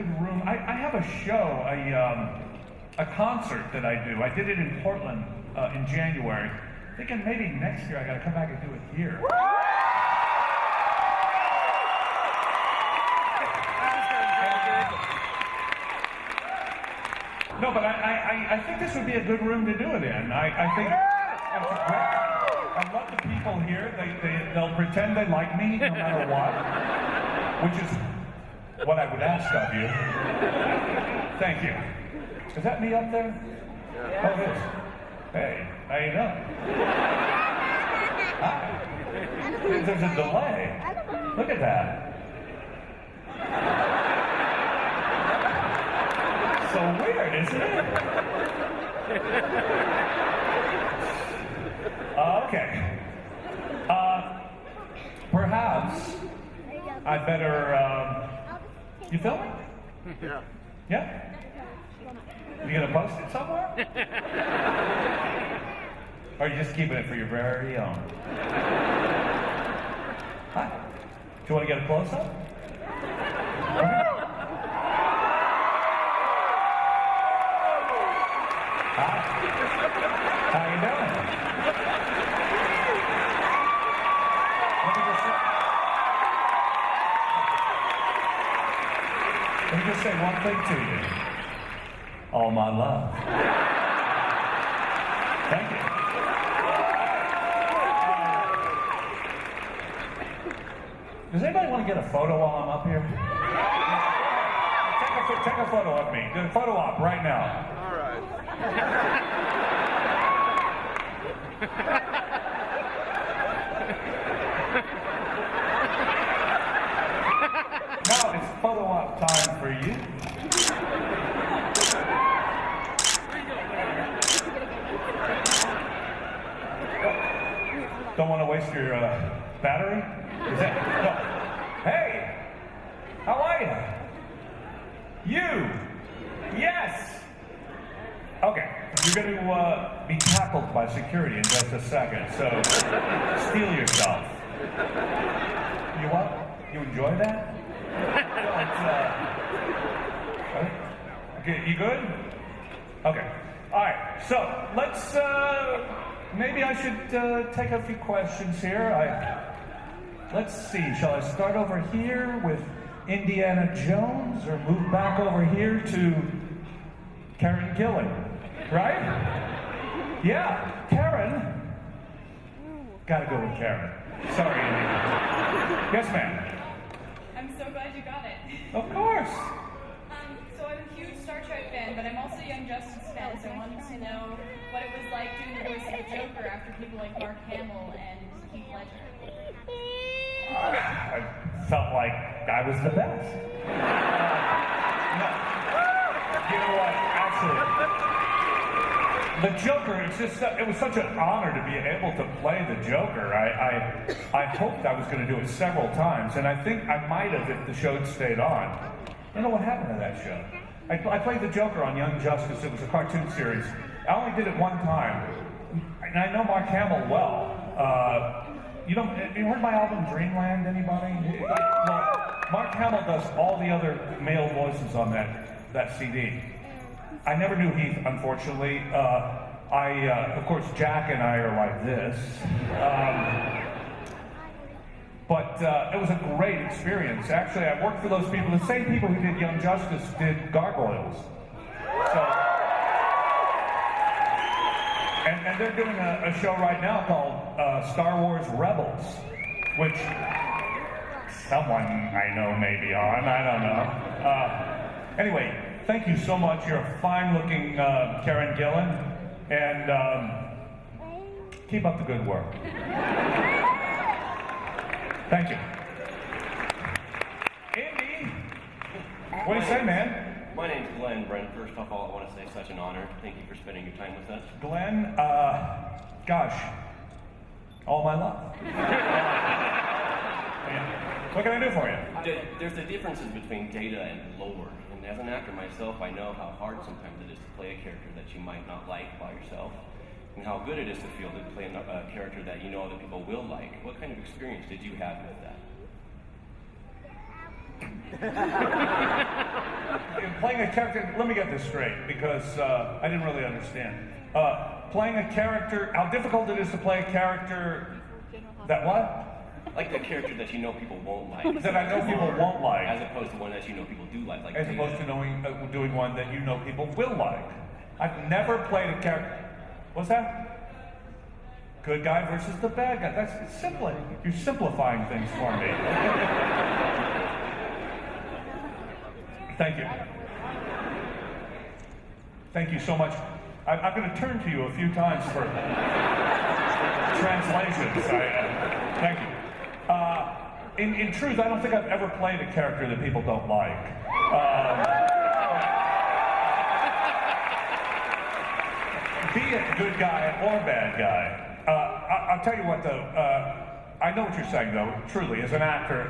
good room. I have a show, a concert that I do. I did it in Portland in January. Thinking maybe next year I got to come back and do it here. No, but I think this would be a good room to do it in. I think it's great. I love the people here. They'll pretend they like me no matter what, which is what I would ask of you. Thank you. Is that me up there? Yeah. Oh, it is. Hey, how you doing? Hi. There's a delay. Look at that. So weird, isn't it? Okay. Perhaps I better. You filming? Yeah. Yeah? You gonna post it somewhere? Or are you just keeping it for your very own? Hi. Do you want to get a close-up? Hi. How you doing? Let me just say one thing to you. All my love. Thank you. Does anybody want to get a photo while I'm up here? Take a photo of me. Do a photo op right now. All right. Now it's photo op time for you. Don't want to waste your battery? Is that no? Hey, how are you? You? Yes. Okay, you're going to be tackled by security in just a second. So steel yourself. You what? You enjoy that? Okay, you good? Okay. All right. So let's. Maybe I should take a few questions here. Let's see. Shall I start over here with Indiana Jones, or move back over here to Karen Gillan? Right? Yeah, Karen. Gotta go with Karen. Sorry, Indiana. Yes, ma'am. I'm so glad you got it. Of course. So I'm a huge Star Trek fan, but I'm also a Young Justice fan, so I wanted to know what it was like doing the voice of the Joker after people like Mark Hamill and Heath Ledger. I felt like I was the best. No. You know what? Actually, the Joker, it was such an honor to be able to play the Joker. I hoped I was going to do it several times, and I think I might have if the show had stayed on. I don't know what happened to that show. I played the Joker on Young Justice. It was a cartoon series. I only did it one time, and I know Mark Hamill well. You heard my album Dreamland, anybody? Well, Mark Hamill does all the other male voices on that CD. I never knew Heath, unfortunately. Of course, Jack and I are like this. But it was a great experience. Actually, I worked for those people. The same people who did Young Justice did Gargoyles. So, and they're doing a show right now called Star Wars Rebels, which someone I know may be on. I don't know. Anyway, thank you so much. You're a fine-looking Karen Gillan, and keep up the good work. Thank you. Andy, what do you say, man? My name's Glenn, Brent. First of all, I want to say it's such an honor. Thank you for spending your time with us. Glenn, gosh, all my love. What can I do for you? There's the differences between data and lore. And as an actor myself, I know how hard sometimes it is to play a character that you might not like by yourself, and how good it is to feel to play a character that you know other people will like. What kind of experience did you have with that? Playing a character, let me get this straight, because I didn't really understand. Playing a character, how difficult it is to play a character that what? Like the character that you know people won't like. That I know people won't like. As opposed to one that you know people do like as opposed to doing one that you know people will like. I've never played a character. What's that? Good guy versus the bad guy. That's simple. You're simplifying things for me. Thank you. Thank you so much. I'm going to turn to you a few times for translations. Thank you. In truth, I don't think I've ever played a character that people don't like. Be it good guy or bad guy. I'll tell you what, though. I know what you're saying, though. Truly, as an actor,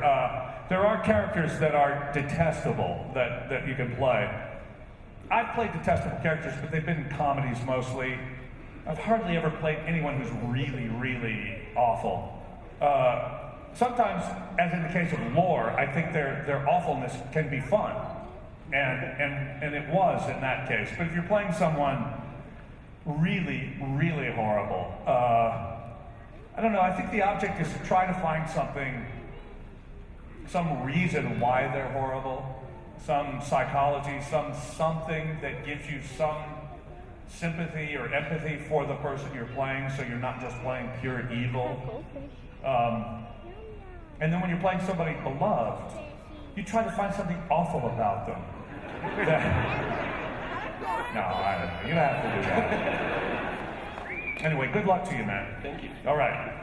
there are characters that are detestable that you can play. I've played detestable characters, but they've been in comedies mostly. I've hardly ever played anyone who's really, really awful. Sometimes, as in the case of lore, I think their awfulness can be fun, and it was in that case. But if you're playing someone really, really horrible, I don't know. I think the object is to try to find some reason why they're horrible. Some psychology, something that gives you some sympathy or empathy for the person you're playing, so you're not just playing pure evil. And then when you're playing somebody beloved, you try to find something awful about them. No, I don't know. You don't have to do that. Anyway, good luck to you, man. Thank you. All right.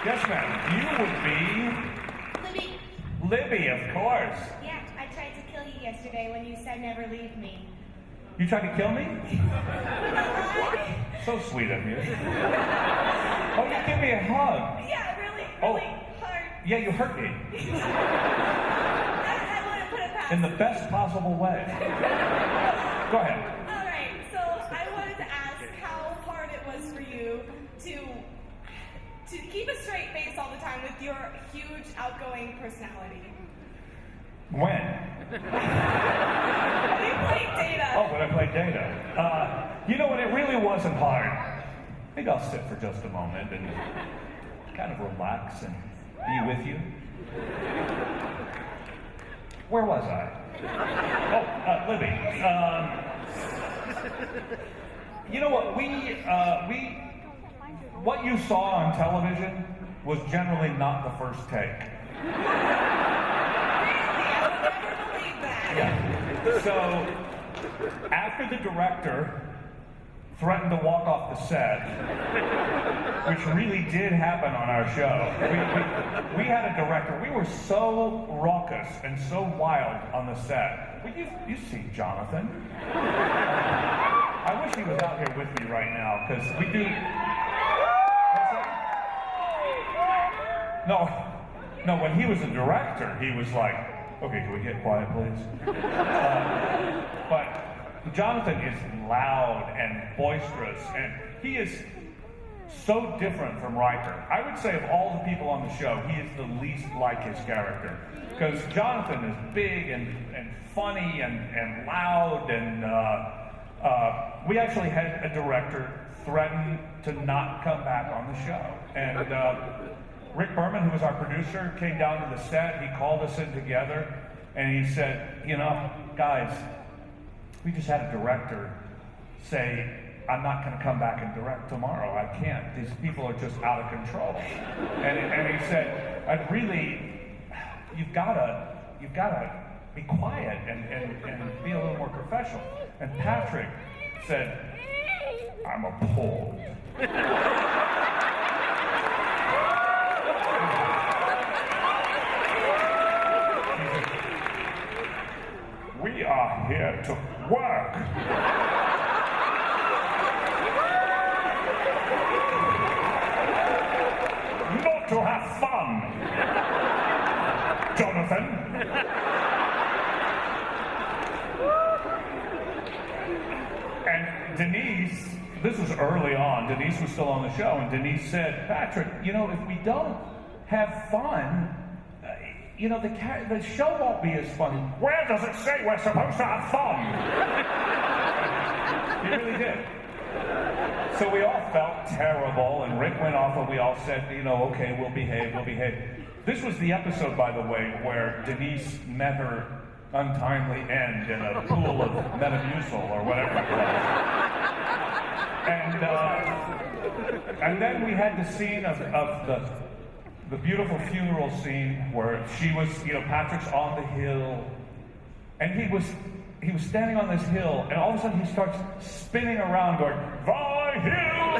Yes, ma'am. You would be... Libby, of course. Yeah, I tried to kill you yesterday when you said never leave me. You tried to kill me? What? So sweet of you. Oh, you give me a hug. Yeah, really hard. Yeah, you hurt me. I want to put it past In the best possible way. Go ahead. All right, so I wanted to ask how hard it was for you to keep a straight face all the time with your huge outgoing personality. When? When you played Data. Oh, when I played Data. You know what? It really wasn't hard. Maybe I'll sit for just a moment and kind of relax and be with you. Where was I? Oh, Libby. You know what? What you saw on television was generally not the first take. Really? I would never believe that. Yeah. So, after the director threatened to walk off the set, which really did happen on our show, we had a director. We were so raucous and so wild on the set. Well, you see Jonathan. I wish he was out here with me right now, because we do... No, when he was a director, he was like, okay, can we get quiet, please? But Jonathan is loud and boisterous, and he is so different from Riker. I would say of all the people on the show, he is the least like his character. Because Jonathan is big and funny and loud, and we actually had a director threaten to not come back on the show. And Rick Berman, who was our producer, came down to the set. He called us in together, and he said, you know, guys, we just had a director say, I'm not going to come back and direct tomorrow. I can't. These people are just out of control. And he said, you've got to be quiet and be a little more professional. And Patrick said, I'm appalled. We are here to work. Not to have fun, Jonathan. And Denise, this was early on, Denise was still on the show, and Denise said, Patrick, you know, if we don't have fun, you know, the show won't be as funny. Where does it say we're supposed to have fun? He really did. So we all felt terrible, and Rick went off and we all said, you know, okay, we'll behave. This was the episode, by the way, where Denise met her untimely end in a pool of Metamucil or whatever it was. And then we had the scene of the beautiful funeral scene where she was, you know, Patrick's on the hill, and he was standing on this hill, and all of a sudden he starts spinning around going, "The hill!"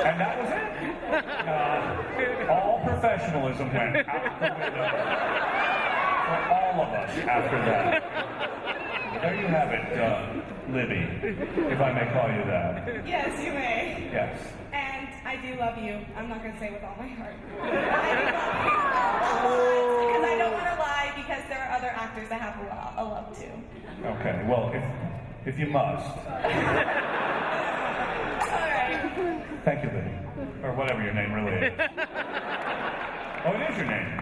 And that was it. All professionalism went out the window for all of us after that. There you have it, Libby, if I may call you that. Yes, you may. Yes. And I do love you. I'm not going to say with all my heart. I do love you. Because I don't want to lie, because there are other actors I have a love to. Okay, well, if you must. All right. Thank you, Libby. Or whatever your name really is. Oh, it is your name.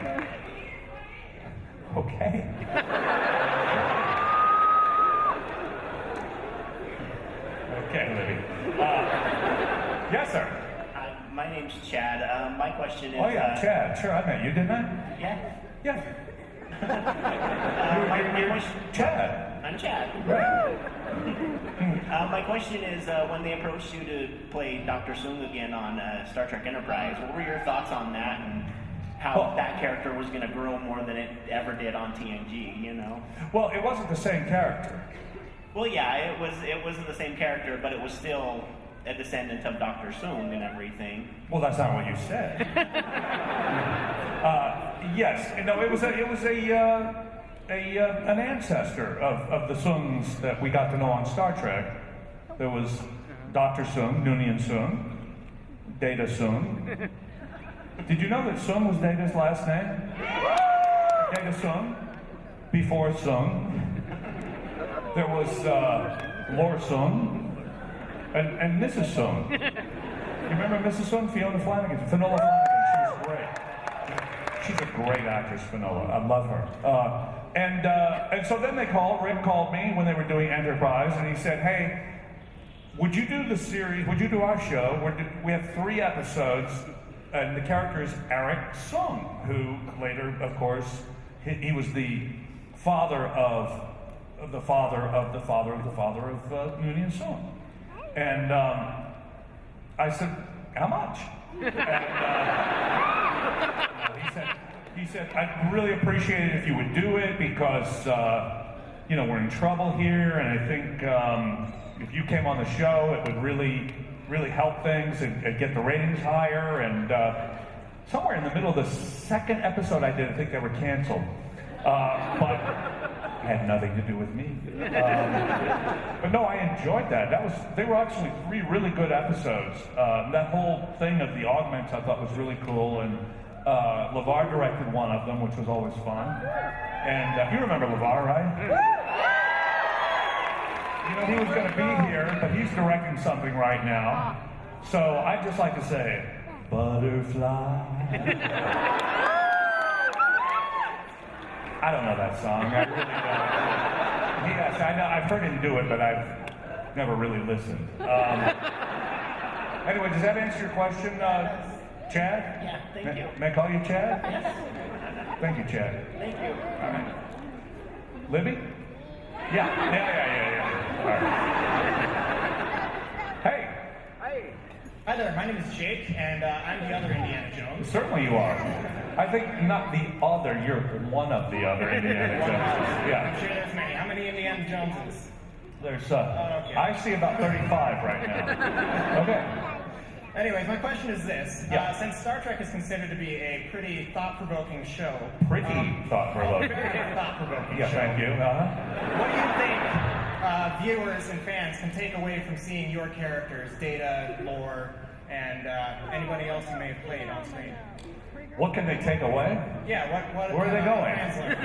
Okay. Okay, Libby. Yes, sir. My name's Chad. My question is... Oh, yeah, Chad. Sure, I met you, didn't I? Yeah. Yeah. My question... Chad. I'm Chad. Right. My question is, when they approached you to play Dr. Soong again on Star Trek Enterprise, what were your thoughts on that and how that character was going to grow more than it ever did on TNG, you know? Well, it wasn't the same character. Well, yeah, it wasn't the same character, but it was still a descendant of Dr. Soong and everything. Well, that's not what you said. Yes, no, it was an ancestor of the Soongs that we got to know on Star Trek. There was Dr. Soong, Noonien Soong, Data Soong. Did you know that Soong was Data's last name? Data Soong, before Soong. There was Lor Soong and Mrs. Soong. You remember Mrs. Soong? Fiona Flanagan, Finola Flanagan. She was great. She's a great actress, Finola. I love her. And so then Rick called me when they were doing Enterprise, and he said, hey, would you do the series, would you do our show? We have 3 episodes, and the character is Eric Soong, who later, of course, he was the father of the father of the father of the father of Noonien Soong. And I said, how much? And he said, I'd really appreciate it if you would do it because, you know, we're in trouble here, and I think if you came on the show, it would really, really help things and get the ratings higher. And somewhere in the middle of the 2nd episode I did, I think they were canceled. But it had nothing to do with me. But no, I enjoyed that. They were actually 3 really good episodes. That whole thing of the augments I thought was really cool, and LeVar directed one of them, which was always fun. And you remember LeVar, right? You know, he was going to be here, but he's directing something right now. So I'd just like to say, butterfly. I don't know that song. I really don't. Yes, I know. I've heard him do it, but I've never really listened. Anyway, does that answer your question, Chad? Yeah, thank you. May I call you Chad? Yes. Thank you, Chad. Thank you. All right. Libby? Yeah. All right. Hey. Hi there, my name is Jake, and I'm the other Indiana Jones. Certainly you are. I think not the other, you're one of the other Indiana Joneses. Yeah. I'm sure there's many. How many Indiana Joneses? There's, okay. I see about 35 right now. Okay. Anyways, my question is this. Yeah. Since Star Trek is considered to be a pretty thought-provoking show. Pretty thought-provoking. Very thought-provoking Yeah, show. thank you. What do you think viewers and fans can take away from seeing your characters, Data, Lore, and anybody else you may have played on screen? What can they take away? Yeah, what Where are they going? fans learn?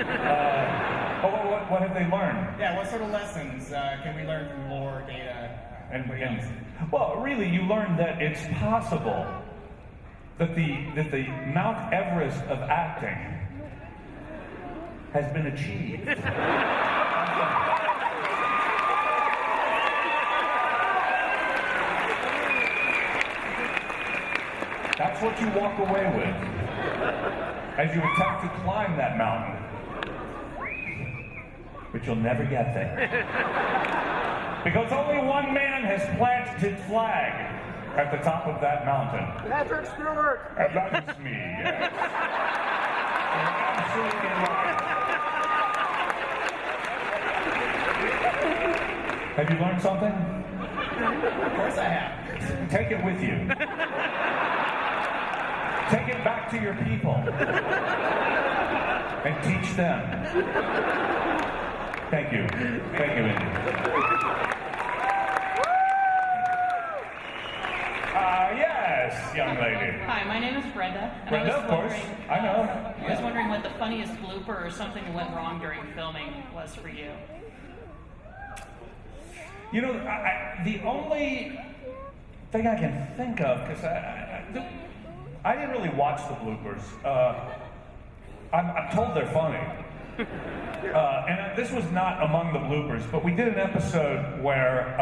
What have they learned? Yeah, what sort of lessons can we learn from Lore, Data, And well, really, you learn that it's possible that the Mount Everest of acting has been achieved. That's what you walk away with as you attempt to climb that mountain. But you'll never get there. Because only one man has planted his flag at the top of that mountain. Patrick Stewart! And that is me, yes. You're absolutely right. Have you learned something? Of course I have. Take it with you. Take it back to your people. And teach them. Thank you. Thank you, Indy. Yes, young lady. Hi, my name is Brenda. And Brenda, of course. I know. I was wondering what the funniest blooper or something that went wrong during filming was for you. You know, the only thing I can think of, because I didn't really watch the bloopers. I'm told they're funny. And this was not among the bloopers, but we did an episode where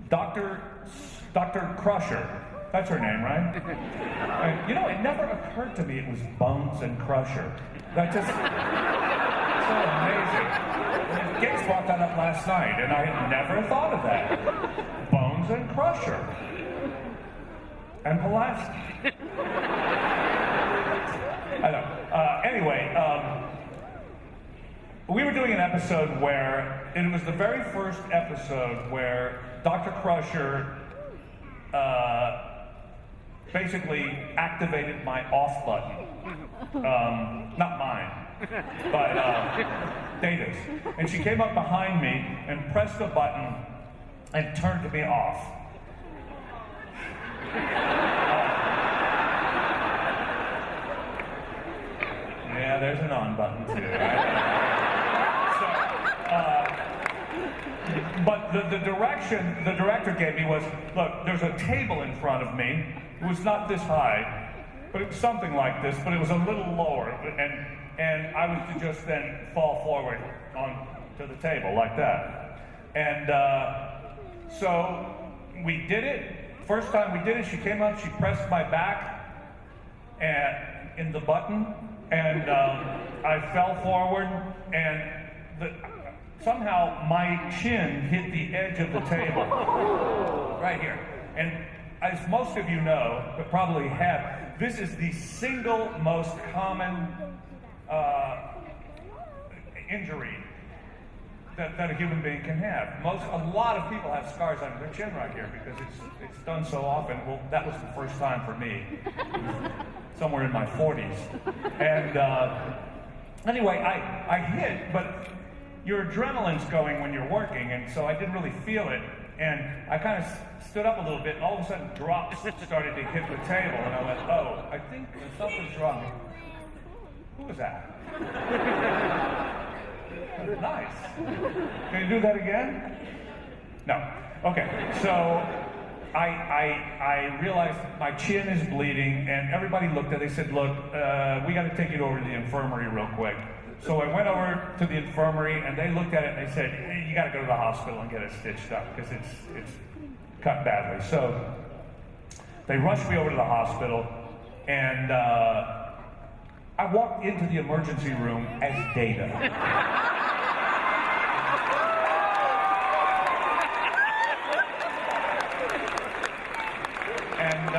Dr. Crusher, that's her name, right? And, you know, it never occurred to me it was Bones and Crusher. That just so amazing. Gates brought that up last night, and I had never thought of that. Bones and Crusher. And Pulaski. I know. Anyway, we were doing an episode where, and it was the very first episode where Dr. Crusher basically activated my off button. Not mine, but Data's. And she came up behind me and pressed a button and turned me off. Yeah, there's an on button too, right? But the direction the director gave me was, look, there's a table in front of me. It was not this high, but it was something like this, but it was a little lower, and I was to just then fall forward onto the table like that. And so we did it. First time we did it, she came up, she pressed my back in the button, and I fell forward, and somehow my chin hit the edge of the table, right here. And as most of you know, but probably have, this is the single most common injury that a human being can have. A lot of people have scars on their chin right here because it's done so often. Well, that was the first time for me, somewhere in my 40s. And anyway, I hit, but your adrenaline's going when you're working, and so I didn't really feel it. And I kind of stood up a little bit, and all of a sudden drops started to hit the table, and I went, oh, I think something's wrong. Who was that? Nice. Can you do that again? No. Okay, so I realized my chin is bleeding, and everybody looked at it. They said, look, we got to take you over to the infirmary real quick. So I went over to the infirmary, and they looked at it, and they said, hey, you got to go to the hospital and get it stitched up, because it's cut badly. So they rushed me over to the hospital, and I walked into the emergency room as Data. And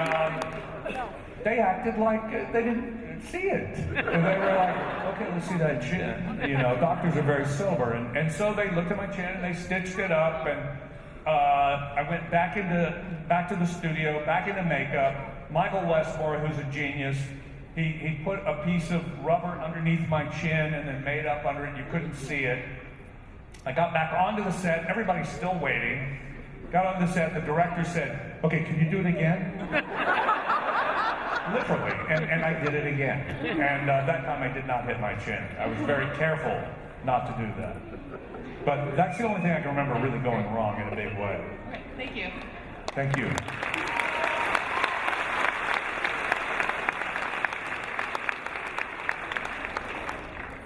they acted like they didn't see it. And they were like, okay, let's see that chin. You know, doctors are very sober. And so they looked at my chin and they stitched it up. And I went back to the studio, back into makeup. Michael Westmore, who's a genius, he put a piece of rubber underneath my chin and then made up under it. You couldn't see it. I got back onto the set. Everybody's still waiting. Got on the set. The director said, okay, can you do it again? Literally. And I did it again. And that time I did not hit my chin. I was very careful not to do that. But that's the only thing I can remember really going wrong in a big way. Okay, thank you. Thank you.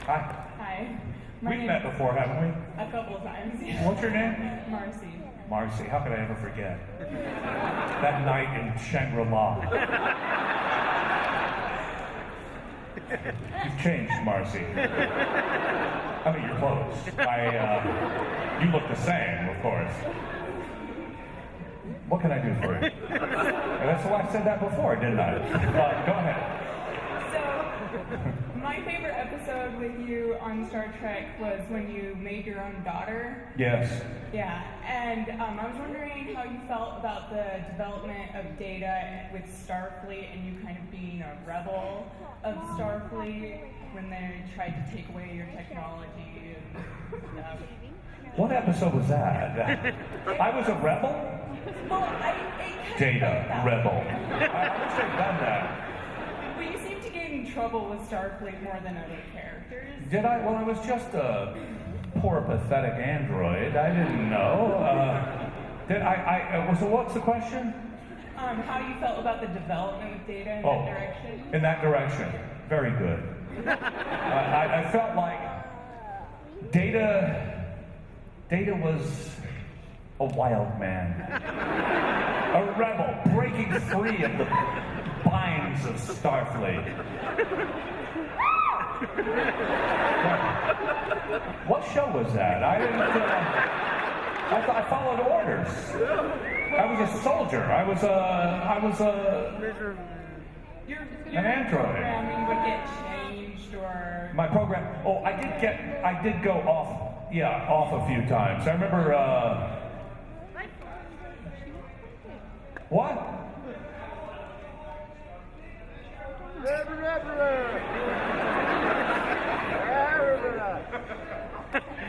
Hi. Hi. We've met before, haven't we? A couple of times. Yeah. What's your name? Marcy. Marcy. How could I ever forget? That night in Shangri-La. You've changed, Marcy. I mean, your clothes. You look the same, of course. What can I do for you? That's why I said that before, didn't I? Go ahead. So, my favorite episode with you on Star Trek was when you made your own daughter. Yes. Yeah, and I was wondering how you felt about the development of Data with Starfleet and you kind of being a rebel of Starfleet when they tried to take away your technology and stuff. What episode was that? I was a rebel? Well, it kind Data, of felt rebel. that. I wish they'd done that. But you seem to get in trouble with Starfleet more than other characters. Did I? Well, I was just a poor, pathetic android. I didn't know. So what's the question? How you felt about the development with Data in that direction? In that direction. Very good. I felt like Data was a wild man. A rebel breaking free of the binds of Starfleet. What show was that? I didn't. I followed orders. I was a soldier. I was Your an android. programming would get changed or... My program. Oh, I did go off. Yeah, off a few times. I remember. What?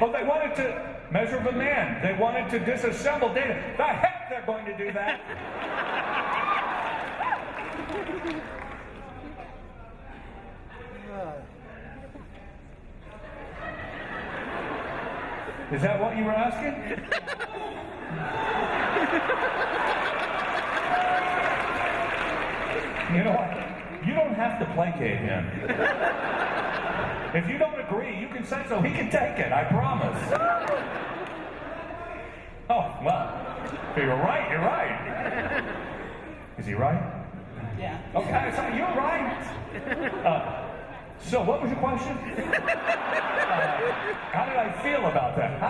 Oh, they wanted to measure the man. They wanted to disassemble Data. The heck they're going to do that? Is that what you were asking? You know what? You don't have to placate him. If you don't agree, you can say so. He can take it, I promise. Oh, well, if you're right, you're right. Is he right? Yeah. Okay, so you're right. So what was your question? How did I feel about that?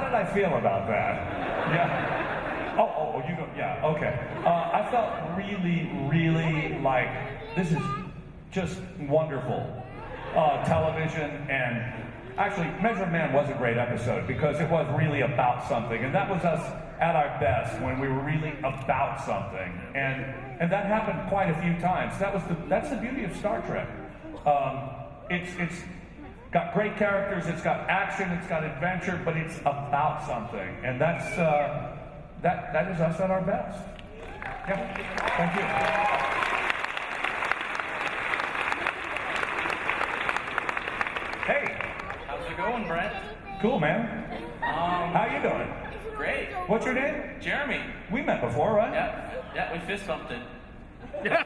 Yeah. Oh, you go. Yeah, okay. I felt really like this is just wonderful television, and actually, Measure Man was a great episode because it was really about something, and that was us at our best when we were really about something, and that happened quite a few times. That's the beauty of Star Trek. It's got great characters, it's got action, it's got adventure, but it's about something, and that is us at our best. Yeah, thank you. Hey, How's it going, Brent? cool, man. How you doing? Great. What's your name? Jeremy. We met before, right? Yeah, we fist bumped it. Yeah,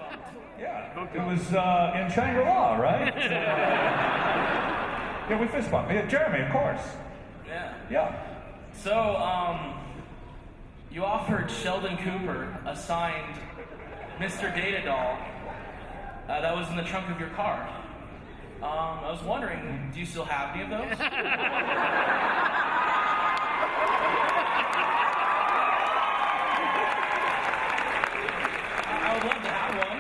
it was in Shangri-La, right? Yeah, we fist bumped. Yeah, Jeremy, of course. Yeah. Yeah. So, you offered Sheldon Cooper a signed Mr. Data doll that was in the trunk of your car. I was wondering, do you still have any of those? I would love to have one.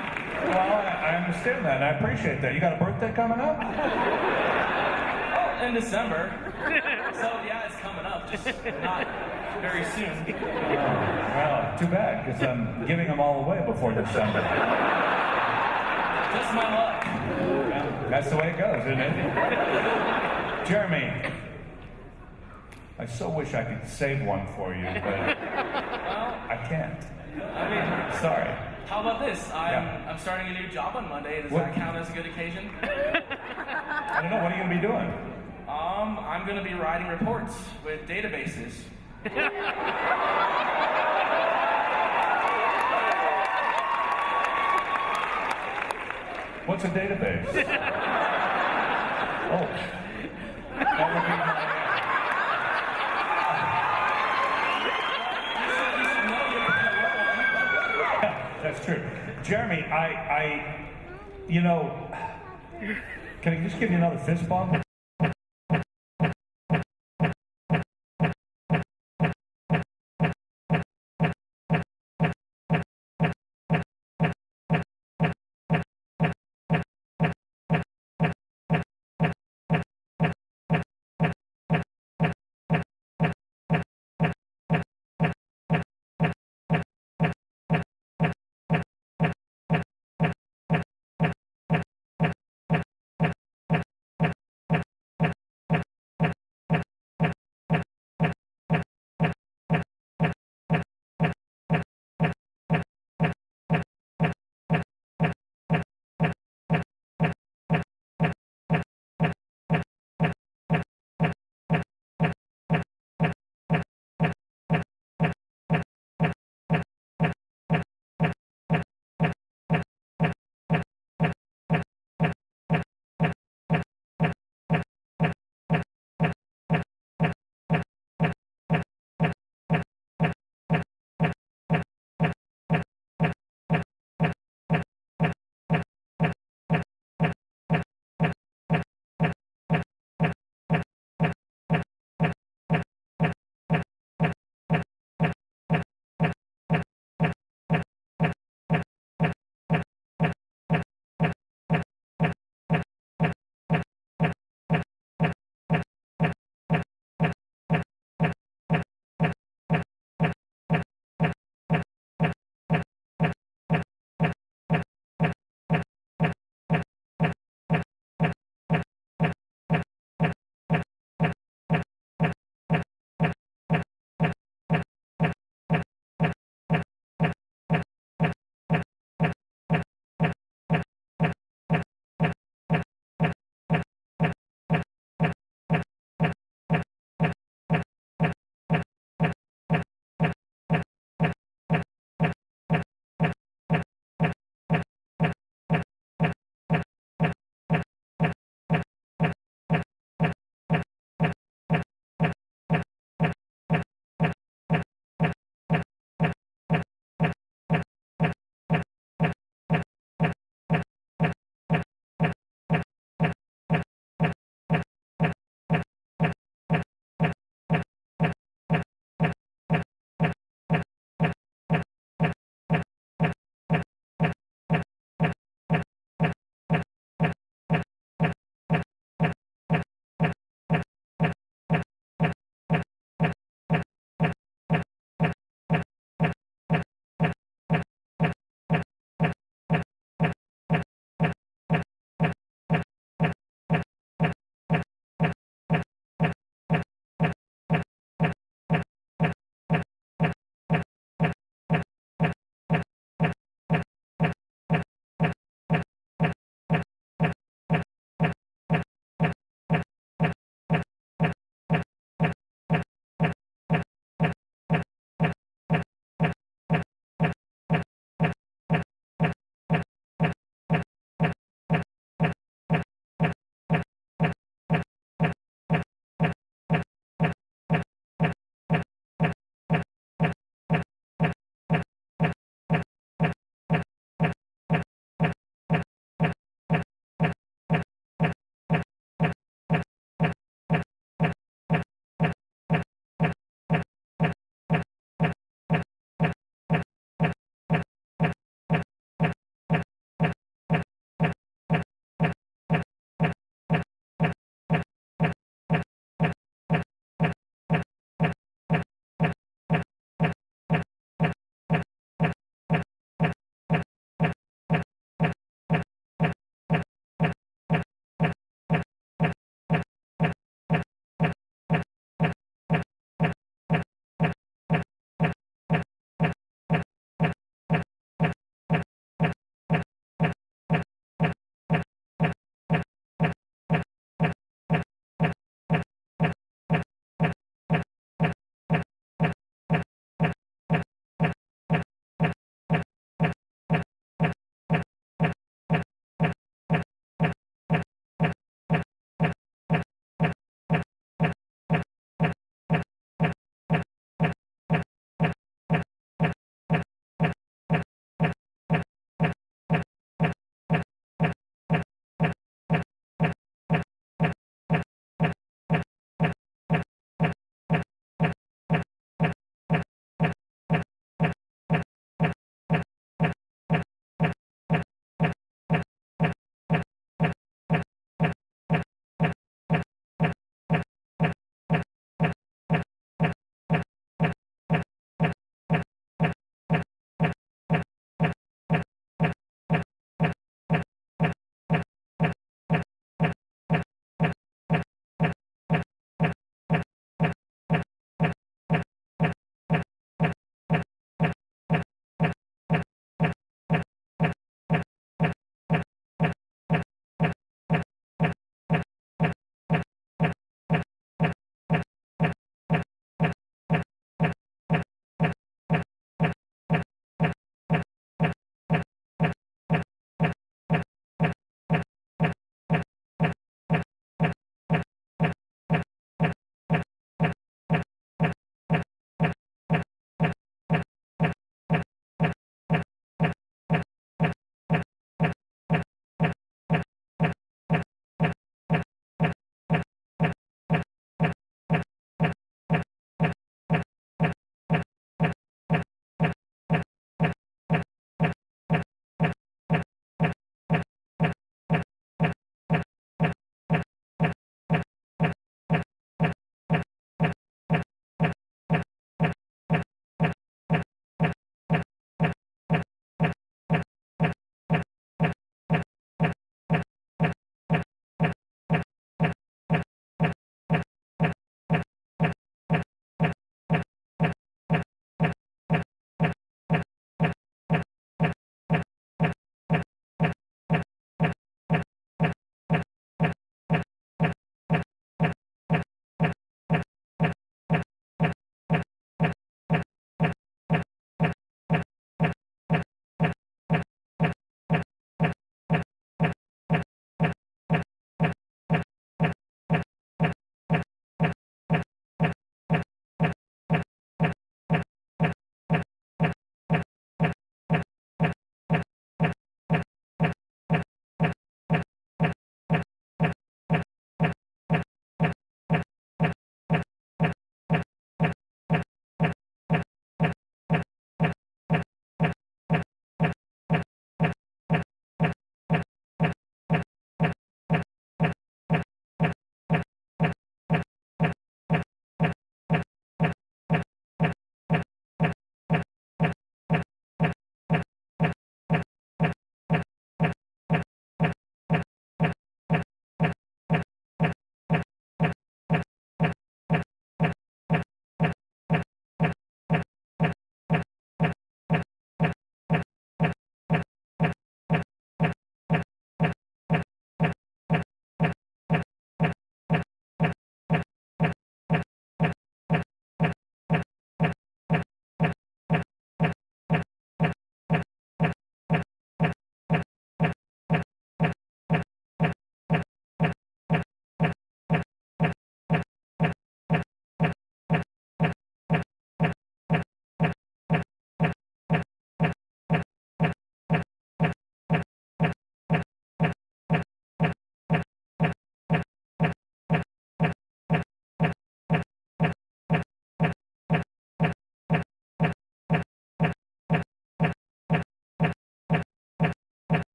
Well, I understand that, and I appreciate that. You got a birthday coming up? Oh, in December. So, yeah, it's coming up, just not very soon. Well, too bad, because I'm giving them all away before December. Just my luck. Yeah, that's the way it goes, isn't it? Jeremy, I so wish I could save one for you, but Well, I can't. I mean, Sorry. how about this? Yeah. I'm starting a new job on Monday. Does What? that count as a good occasion? I don't know. What are you going to be doing? I'm going to be writing reports with databases. What's a database? Oh. That would be yeah, that's true. Jeremy, you know, can I just give you another fist bump?